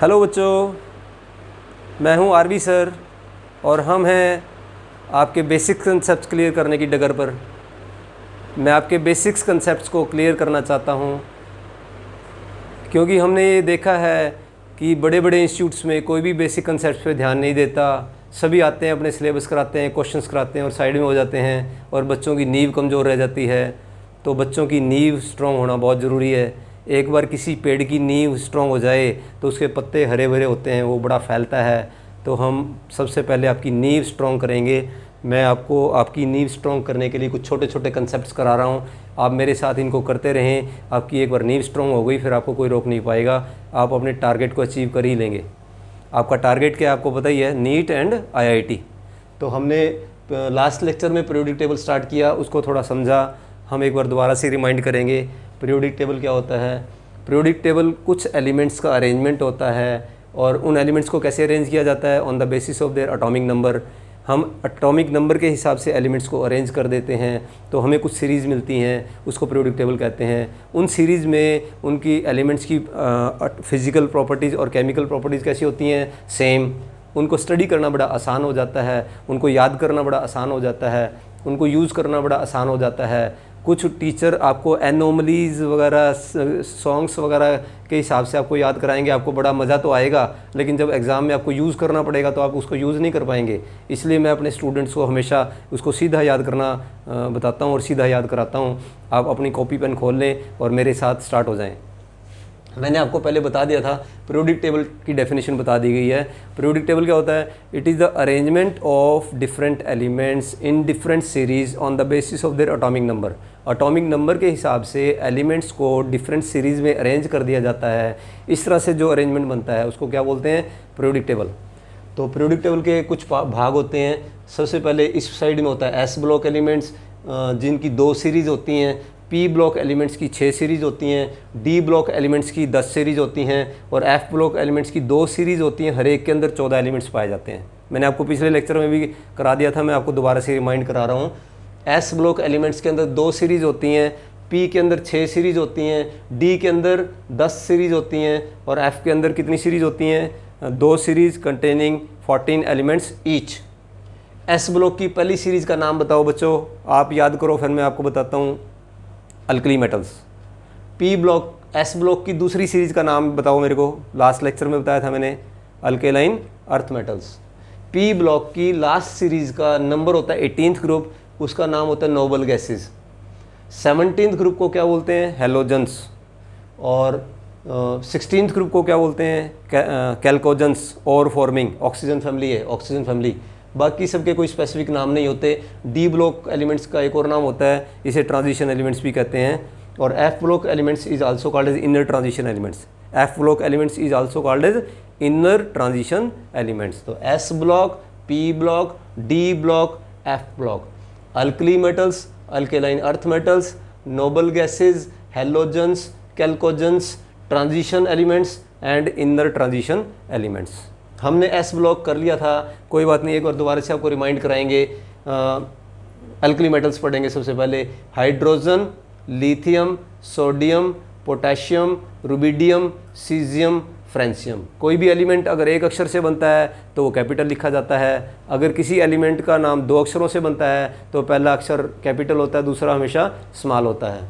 Hello बच्चों, मैं हूं आरवी सर और हम हैं आपके बेसिक कंसेप्ट क्लियर करने की डगर पर। मैं आपके बेसिक्स कंसेप्ट्स को क्लियर करना चाहता हूं क्योंकि हमने ये देखा है कि बड़े बड़े इंस्टीट्यूट्स में कोई भी बेसिक कंसेप्ट पे ध्यान नहीं देता। सभी आते हैं, अपने सिलेबस कराते हैं, क्वेश्चंस कराते हैं और साइड में हो जाते हैं और बच्चों की नींव कमज़ोर रह जाती है। तो बच्चों की नींव स्ट्रॉन्ग होना बहुत ज़रूरी है। एक बार किसी पेड़ की नींव स्ट्रॉन्ग हो जाए तो उसके पत्ते हरे भरे होते हैं, वो बड़ा फैलता है। तो हम सबसे पहले आपकी नींव स्ट्रॉन्ग करेंगे। मैं आपको आपकी नींव स्ट्रॉन्ग करने के लिए कुछ छोटे छोटे कंसेप्ट्स करा रहा हूँ। आप मेरे साथ इनको करते रहें। आपकी एक बार नींव स्ट्रॉन्ग हो गई फिर आपको कोई रोक नहीं पाएगा। आप अपने टारगेट को अचीव कर ही लेंगे। आपका टारगेट क्या है आपको पता ही है, नीट एंड आईआईटी। तो हमने लास्ट लेक्चर में पीरियोडिक टेबल स्टार्ट किया, उसको थोड़ा समझा। हम एक बार दोबारा से रिमाइंड करेंगे पीरियोडिक टेबल क्या होता है। पीरियोडिक टेबल कुछ एलिमेंट्स का अरेंजमेंट होता है और उन एलिमेंट्स को कैसे अरेंज किया जाता है, on the basis of their atomic number. हम एटॉमिक नंबर के हिसाब से एलिमेंट्स को अरेंज कर देते हैं तो हमें कुछ सीरीज़ मिलती हैं, उसको पीरियोडिक टेबल कहते हैं। उन सीरीज़ में उनकी एलिमेंट्स की फिज़िकल प्रॉपर्टीज़ और केमिकल प्रॉपर्टीज़ कैसी होती हैं, सेम। उनको स्टडी करना बड़ा आसान हो जाता है, उनको याद करना बड़ा आसान हो जाता है, उनको यूज़ करना बड़ा आसान हो जाता है। कुछ टीचर आपको एनोमलीज़ वगैरह, सॉन्ग्स वगैरह के हिसाब से आपको याद कराएंगे, आपको बड़ा मज़ा तो आएगा, लेकिन जब एग्ज़ाम में आपको यूज़ करना पड़ेगा तो आप उसको यूज़ नहीं कर पाएंगे। इसलिए मैं अपने स्टूडेंट्स को हमेशा उसको सीधा याद करना बताता हूँ और सीधा याद कराता हूँ। आप अपनी कॉपी पेन खोल लें और मेरे साथ स्टार्ट हो जाएँ। मैंने आपको पहले बता दिया था, पीरियोडिक टेबल की डेफिनेशन बता दी गई है। पीरियोडिक टेबल क्या होता है? It is the arrangement of different elements in different series on the basis of their atomic number. Atomic number के हिसाब से एलिमेंट्स को डिफरेंट सीरीज़ में अरेंज कर दिया जाता है। इस तरह से जो अरेंजमेंट बनता है उसको क्या बोलते हैं? Periodic table. तो पीरियोडिक टेबल के कुछ भाग होते हैं। सबसे पहले इस साइड में होता है एस ब्लॉक एलिमेंट्स, जिनकी 2 सीरीज़ होती हैं। पी ब्लॉक एलिमेंट्स की 6 सीरीज़ होती हैं। डी ब्लॉक एलिमेंट्स की 10 सीरीज़ होती हैं और एफ ब्लॉक एलिमेंट्स की 2 सीरीज़ होती हैं। हर एक के अंदर 14 एलिमेंट्स पाए जाते हैं। मैंने आपको पिछले लेक्चर में भी करा दिया था, मैं आपको दोबारा से रिमाइंड करा रहा हूँ। एस ब्लॉक एलिमेंट्स के अंदर 2 सीरीज़ होती हैं, पी के अंदर 6 सीरीज़ होती हैं, डी के अंदर 10 सीरीज़ होती हैं और एफ के अंदर कितनी सीरीज़ होती हैं? 2 series containing 14 elements each. S block की पहली सीरीज़ का नाम बताओ बच्चों, आप याद करो फिर मैं आपको बताता हूँ। Alkali metals. P block, S block की दूसरी सीरीज़ का नाम बताओ मेरे को, लास्ट लेक्चर में बताया था मैंने, alkaline earth metals. P block की लास्ट सीरीज़ का नंबर होता है 18th ग्रुप, उसका नाम होता है नोबल गैसेस। 17th ग्रुप को क्या बोलते हैं? हेलोजेंस। और 16th ग्रुप को क्या बोलते हैं? कैल्कोजेंस और फॉर्मिंग। ऑक्सीजन फैमिली है, ऑक्सीजन फैमिली। बाकी सबके कोई स्पेसिफिक नाम नहीं होते। डी ब्लॉक एलिमेंट्स का एक और नाम होता है, इसे ट्रांजिशन एलिमेंट्स भी कहते हैं। और F block elements is also called as inner transition elements. F block elements is also called as inner transition elements. तो S block, P block, D block, F block. Alkali metals, alkaline earth metals, noble gases, halogens, chalcogens, transition elements and inner transition elements. हमने S block कर लिया था, कोई बात नहीं, एक बार दोबारा से आपको रिमाइंड कराएंगे। अल्कली मेटल्स पढ़ेंगे सबसे पहले। Hydrogen, lithium, sodium, potassium, rubidium, caesium, francium. कोई भी एलिमेंट अगर एक अक्षर से बनता है तो वो कैपिटल लिखा जाता है। अगर किसी एलिमेंट का नाम 2 अक्षरों से बनता है तो पहला अक्षर कैपिटल होता है, दूसरा हमेशा स्मॉल होता है।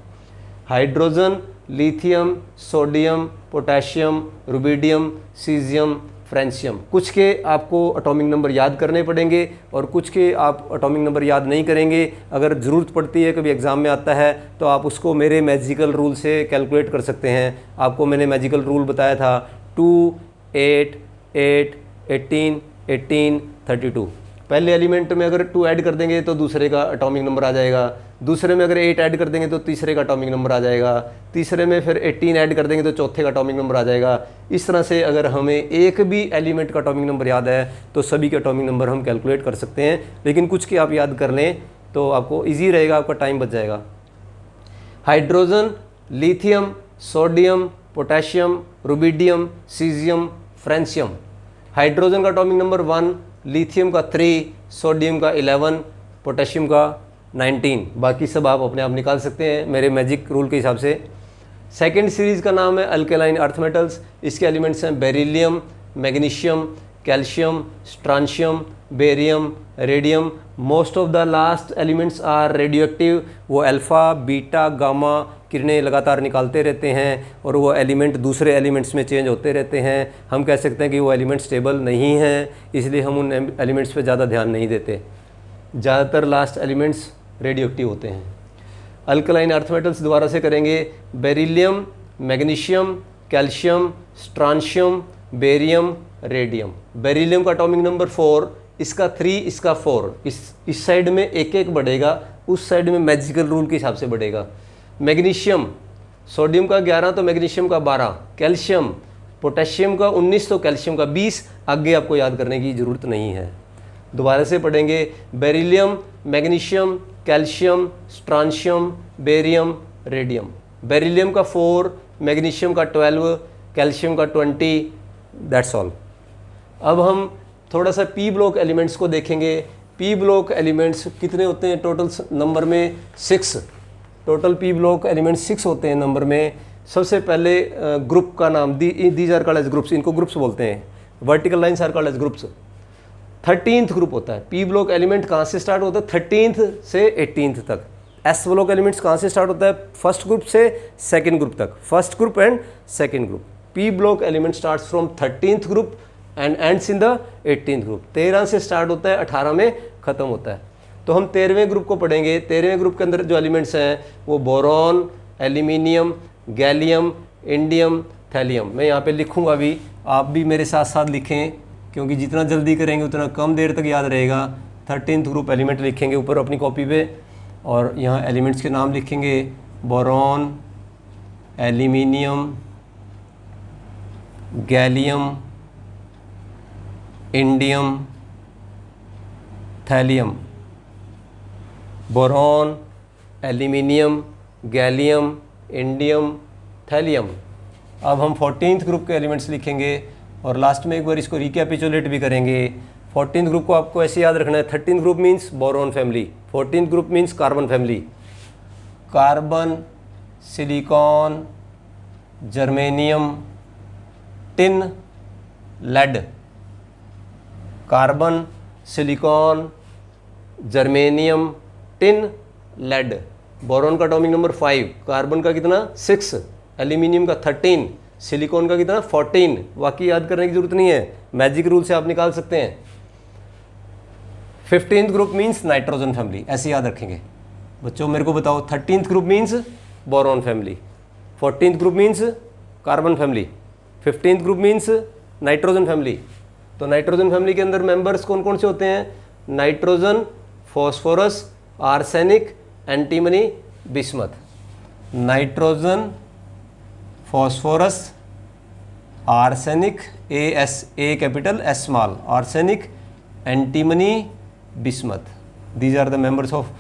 Hydrogen, lithium, sodium, potassium, rubidium, caesium, francium. कुछ के आपको एटॉमिक नंबर याद करने पड़ेंगे और कुछ के आप एटॉमिक नंबर याद नहीं करेंगे। अगर ज़रूरत पड़ती है, कभी एग्ज़ाम में आता है, तो आप उसको मेरे मैजिकल रूल से कैलकुलेट कर सकते हैं। आपको मैंने मैजिकल रूल बताया था 2, 8, 8, 18, 18, 32। पहले एलिमेंट में अगर 2 ऐड कर देंगे तो दूसरे का एटॉमिक नंबर आ जाएगा, दूसरे में अगर 8 ऐड कर देंगे तो तीसरे का एटॉमिक नंबर आ जाएगा, तीसरे में फिर 18 ऐड कर देंगे तो चौथे का एटॉमिक नंबर आ जाएगा। इस तरह से अगर हमें एक भी एलिमेंट का एटॉमिक नंबर याद है तो सभी के एटॉमिक नंबर हम कैलकुलेट कर सकते हैं। लेकिन कुछ के आप याद कर लें तो आपको ईजी रहेगा, आपका टाइम बच जाएगा। Hydrogen, lithium, sodium, potassium, rubidium, caesium, francium. Hydrogen का एटॉमिक नंबर 1, लिथियम का 3, सोडियम का 11, पोटेशियम का 19। बाकी सब आप अपने आप निकाल सकते हैं मेरे मैजिक रूल के हिसाब से। सेकेंड सीरीज़ का नाम है अल्केलाइन अर्थ मेटल्स। इसके एलिमेंट्स हैं beryllium, magnesium, calcium, strontium, barium, radium. Most of the last elements are radioactive. वो अल्फ़ा, बीटा, गामा किरणें लगातार निकालते रहते हैं और वो एलिमेंट दूसरे एलिमेंट्स में चेंज होते रहते हैं। हम कह सकते हैं कि वो एलिमेंट स्टेबल नहीं हैं, इसलिए हम उन एलिमेंट्स पे ज़्यादा ध्यान नहीं देते। ज़्यादातर लास्ट एलिमेंट्स रेडियो एक्टिव होते हैं। अल्कलाइन अर्थ मेटल्स दोबारा से करेंगे। Beryllium, magnesium, calcium, strontium, barium, radium. Beryllium का एटॉमिक नंबर 4, इसका 3, इसका 4। इस साइड में एक एक बढ़ेगा, उस साइड में मैजिकल रूल के हिसाब से बढ़ेगा। मैग्नीशियम, सोडियम का 11 तो मैग्नीशियम का 12, कैल्शियम, पोटेशियम का 19 तो कैल्शियम का 20। आगे आपको याद करने की ज़रूरत नहीं है। दोबारा से पढ़ेंगे। Beryllium, magnesium, calcium, strontium, barium, radium. Beryllium का 4, मैग्नीशियम का 12, कैल्शियम का 20। That's all. अब हम थोड़ा सा पी ब्लॉक एलिमेंट्स को देखेंगे। पी ब्लॉक एलिमेंट्स कितने होते हैं टोटल नंबर में? 6। टोटल पी ब्लॉक एलिमेंट्स 6 होते हैं नंबर में। सबसे पहले ग्रुप का नाम these are called as groups, इनको ग्रुप्स बोलते हैं। Vertical lines are called as groups. 13th group होता है। पी ब्लॉक एलिमेंट कहाँ से स्टार्ट होता है? 13th से 18th तक। एस ब्लॉक एलिमेंट्स कहाँ से स्टार्ट होता है? फर्स्ट ग्रुप से सेकंड ग्रुप तक। First group and second group. P block element starts from 13th group and ends in the 18th group. 13 से स्टार्ट होता है, 18 में ख़त्म होता है। तो हम 13वें ग्रुप को पढ़ेंगे। 13वें ग्रुप के अंदर जो एलिमेंट्स हैं वो boron, aluminium, gallium, indium, thallium. मैं यहाँ पे लिखूँगा भी, आप भी मेरे साथ साथ लिखें, क्योंकि जितना जल्दी करेंगे उतना कम देर तक याद रहेगा। 13th ग्रुप एलिमेंट लिखेंगे ऊपर अपनी कॉपी पे, और यहाँ एलिमेंट्स के नाम लिखेंगे। Boron, aluminium, gallium, indium, thallium. Boron, aluminium, gallium, indium, thallium. अब हम 14th ग्रुप के एलिमेंट्स लिखेंगे और लास्ट में एक बार इसको रिकैपिचुलेट भी करेंगे। 14th ग्रुप को आपको ऐसे याद रखना है। 13th group means boron family, 14th group means carbon family. Carbon, silicon, germanium, tin, lead. Carbon, silicon, germanium, tin, lead. Boron का एटॉमिक नंबर 5, कार्बन का कितना? 6, एल्यूमिनियम का 13, सिलिकॉन का कितना? 14। बाकी याद करने की जरूरत नहीं है, मैजिक रूल से आप निकाल सकते हैं। 15th group means nitrogen family, ऐसे याद रखेंगे बच्चों। मेरे को बताओ, 13th group means boron family, 14th group means carbon family, 15th group means nitrogen family. तो नाइट्रोजन फैमिली के अंदर मेंबर्स कौन कौन से होते हैं? Nitrogen, phosphorus, arsenic, antimony, bismuth. Nitrogen, phosphorus, arsenic, A capital, S small, arsenic, antimony, bismuth. These are the members of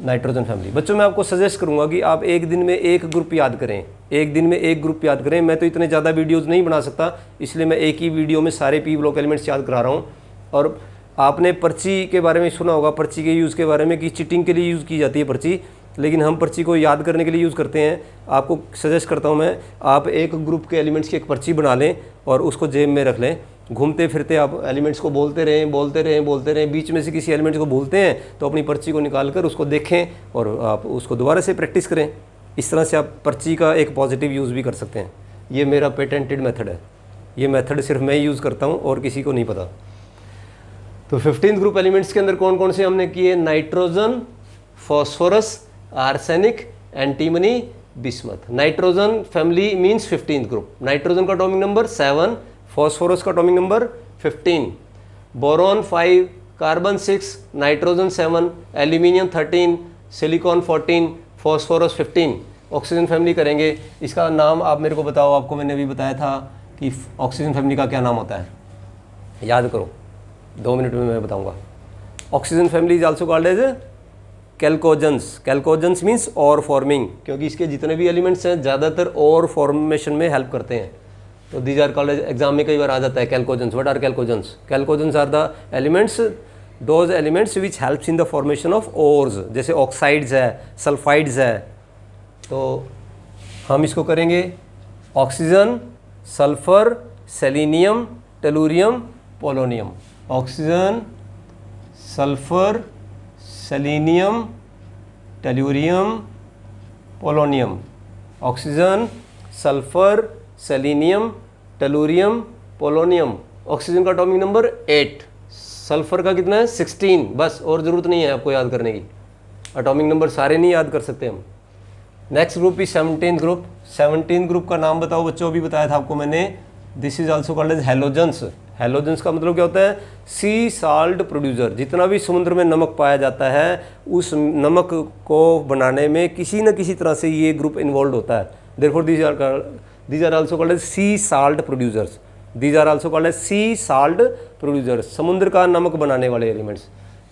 nitrogen family. बच्चों मैं आपको सजेस्ट करूंगा कि आप एक दिन में एक ग्रुप याद करें, एक दिन में एक ग्रुप याद करें। मैं तो इतने ज़्यादा वीडियोस नहीं बना सकता, इसलिए मैं एक ही वीडियो में सारे पी ब्लॉक एलिमेंट्स याद करा रहा हूँ। और आपने पर्ची के बारे में सुना होगा, पर्ची के यूज़ के बारे में, कि चीटिंग के लिए यूज़ की जाती है पर्ची, लेकिन हम पर्ची को याद करने के लिए यूज़ करते हैं। आपको सजेस्ट करता हूँ मैं, आप एक ग्रुप के एलिमेंट्स की एक पर्ची बना लें और उसको जेब में रख लें। घूमते फिरते आप एलिमेंट्स को बोलते रहें। बीच में से किसी एलिमेंट को भूलते हैं तो अपनी पर्ची को निकाल कर उसको देखें और आप उसको दोबारा से प्रैक्टिस करें। इस तरह से आप पर्ची का एक पॉजिटिव यूज़ भी कर सकते हैं। ये मेरा पेटेंटेड मेथड है, ये मेथड सिर्फ मैं यूज़ करता हूँ और किसी को नहीं पता। तो 15th ग्रुप एलिमेंट्स के अंदर कौन कौन से हमने किए? Nitrogen, phosphorus, arsenic, antimony, bismuth. Nitrogen family means 15th group. Nitrogen का एटॉमिक नंबर 7, फॉस्फोरस का atomic number 15, boron 5, carbon 6, nitrogen 7, aluminium 13, silicon 14, phosphorus 15। Oxygen family करेंगे। इसका नाम आप मेरे को बताओ, आपको मैंने अभी बताया था कि ऑक्सीजन फैमिली का क्या नाम होता है, याद करो, 2 मिनट में मैं बताऊंगा। Oxygen family is also called as chalcogens. Chalcogens means ore forming, क्योंकि इसके जितने भी एलिमेंट्स हैं ज़्यादातर और फॉर्मेशन में हेल्प करते हैं। तो दीज आर कॉल्ड, एग्जाम में कई बार आ जाता है chalcogens. What are chalcogens? Chalcogens are the elements, those elements which helps in the formation of ores, जैसे ऑक्साइड्स है, सल्फाइड्स है। तो हम इसको करेंगे oxygen, sulphur, selenium, tellurium, polonium. Oxygen, sulphur, selenium, tellurium, polonium. Oxygen, sulphur, selenium, tellurium, polonium. Oxygen का atomic number 8, sulphur का कितना है 16, बस और ज़रूरत नहीं है आपको याद करने की, एटॉमिक नंबर सारे नहीं याद कर सकते हम। Next group is 17th group. 17th group का नाम बताओ बच्चों, अभी बताया था आपको मैंने, this is also called as halogens. Halogens का मतलब क्या होता है, सी साल्ट प्रोड्यूसर। जितना भी समुद्र में नमक पाया जाता है उस नमक को बनाने में किसी न किसी तरह से ये ग्रुप इन्वॉल्व होता है। Therefore these are also called as sea salt producers. These are also called as sea salt producers, समुद्र का नमक बनाने वाले एलिमेंट्स।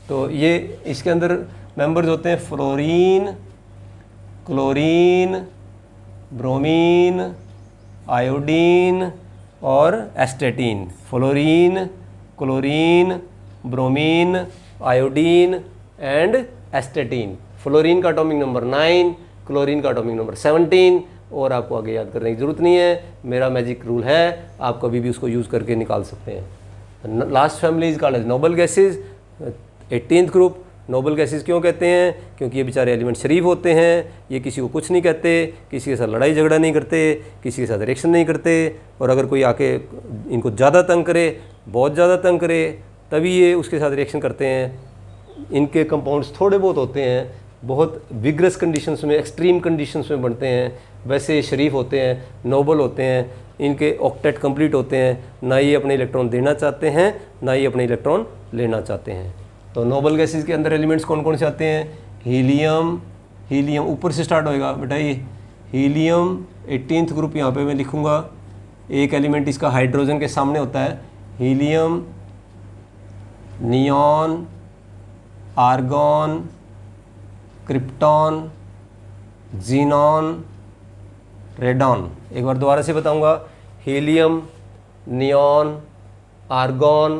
तो ये इसके अंदर मेंबर्स होते हैं फ्लोरीन, क्लोरीन, ब्रोमीन, आयोडीन और astatine. Fluorine, chlorine, bromine, iodine and astatine. Fluorine का एटॉमिक नंबर 9, क्लोरीन का एटॉमिक नंबर 17, और आपको आगे याद करने की ज़रूरत नहीं है, मेरा मैजिक रूल है, आप कभी भी उसको यूज़ करके निकाल सकते हैं। Last family is called as noble gases. 18th group. Noble gases क्यों कहते हैं, क्योंकि ये बेचारे एलिमेंट शरीफ होते हैं, ये किसी को कुछ नहीं कहते, किसी के साथ लड़ाई झगड़ा नहीं करते, किसी के साथ रिएक्शन नहीं करते, और अगर कोई आके इनको ज़्यादा तंग करे, बहुत ज़्यादा तंग करे, तभी ये उसके साथ रिएक्शन करते हैं। इनके कंपाउंड्स थोड़े बहुत होते हैं, बहुत विग्रस कंडीशंस में, एक्सट्रीम कंडीशंस में बनते हैं, वैसे ये शरीफ होते हैं, नोबल होते हैं, इनके ऑक्टेट कंप्लीट होते हैं, ना ये अपने इलेक्ट्रॉन देना चाहते हैं ना ये अपने इलेक्ट्रॉन लेना चाहते हैं। तो नोबल गैसेस के अंदर एलिमेंट्स कौन कौन से आते हैं, हीलियम, हीलियम ऊपर से स्टार्ट होएगा बेटा, ये हीलियम 18th ग्रुप यहाँ पे मैं लिखूँगा, एक एलिमेंट इसका हाइड्रोजन के सामने होता है, helium, neon, argon, krypton, xenon, radon. एक बार दोबारा से बताऊंगा, helium, neon, argon,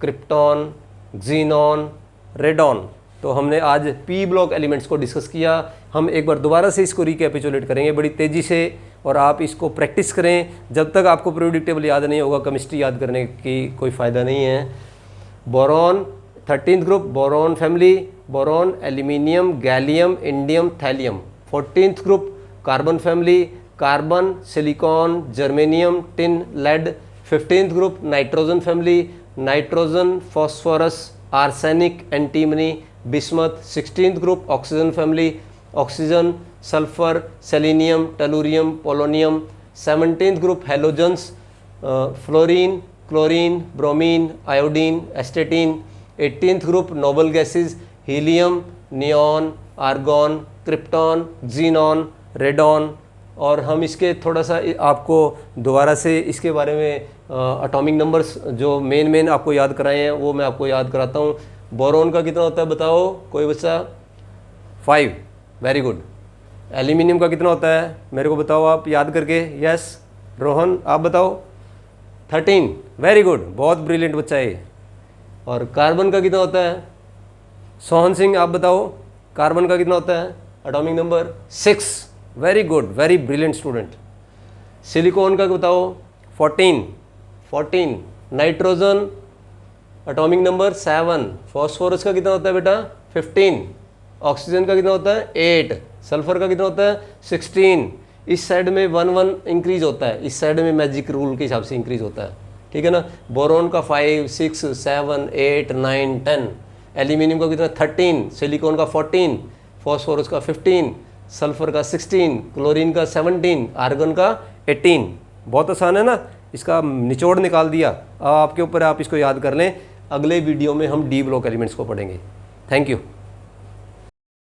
krypton, xenon, radon. तो हमने आज पी ब्लॉक एलिमेंट्स को डिस्कस किया। हम एक बार दोबारा से इसको रिकैपिचुलेट करेंगे बड़ी तेज़ी से, और आप इसको प्रैक्टिस करें। जब तक आपको पीरियोडिक टेबल याद नहीं होगा, केमिस्ट्री याद करने की कोई फ़ायदा नहीं है। Boron 13th group, boron family, boron, aluminium, gallium, indium, thallium. 14th group, carbon family, carbon, silicon, germanium, tin, lead. 15th group, nitrogen family, nitrogen, phosphorus, arsenic, antimony, bismuth. 16th group, oxygen family, oxygen, sulphur, selenium, tellurium, polonium. 17th group, halogens, fluorine, chlorine, bromine, iodine, astatine. 18th group, noble gases, helium, neon, argon, krypton, xenon, radon. और हम इसके थोड़ा सा आपको दोबारा से इसके बारे में एटॉमिक नंबर्स जो मेन आपको याद कराए हैं वो मैं आपको याद कराता हूँ। बोरॉन का कितना होता है बताओ कोई बच्चा? 5, वेरी गुड। एल्यूमिनियम का कितना होता है मेरे को बताओ आप याद करके। यस रोहन आप बताओ? 13, वेरी गुड, बहुत ब्रिलियंट बच्चा है। और कार्बन का कितना होता है? सोहन सिंह आप बताओ कार्बन का कितना होता है atomic number? 6, very good, very brilliant student. Silicon का बताओ? 14। Nitrogen atomic number 7। फॉस्फोरस का कितना होता है बेटा? 15। ऑक्सीजन का कितना होता है? 8। सल्फर का कितना होता है? 16। इस साइड में 1 इंक्रीज होता है, इस साइड में मैजिक रूल के हिसाब से इंक्रीज होता है, ठीक है ना। बोरॉन का 5, 6, 7, 8, 9, 10। एल्यूमिनियम का कितना? 13। सिलिकॉन का 14। फॉस्फोरस का 15। सल्फर का 16। क्लोरीन का 17। आर्गन का 18। बहुत आसान है ना, इसका निचोड़ निकाल दिया। अब आपके ऊपर आप इसको याद कर लें। अगले वीडियो में हम डी ब्लॉक एलिमेंट्स को पढ़ेंगे। Thank you.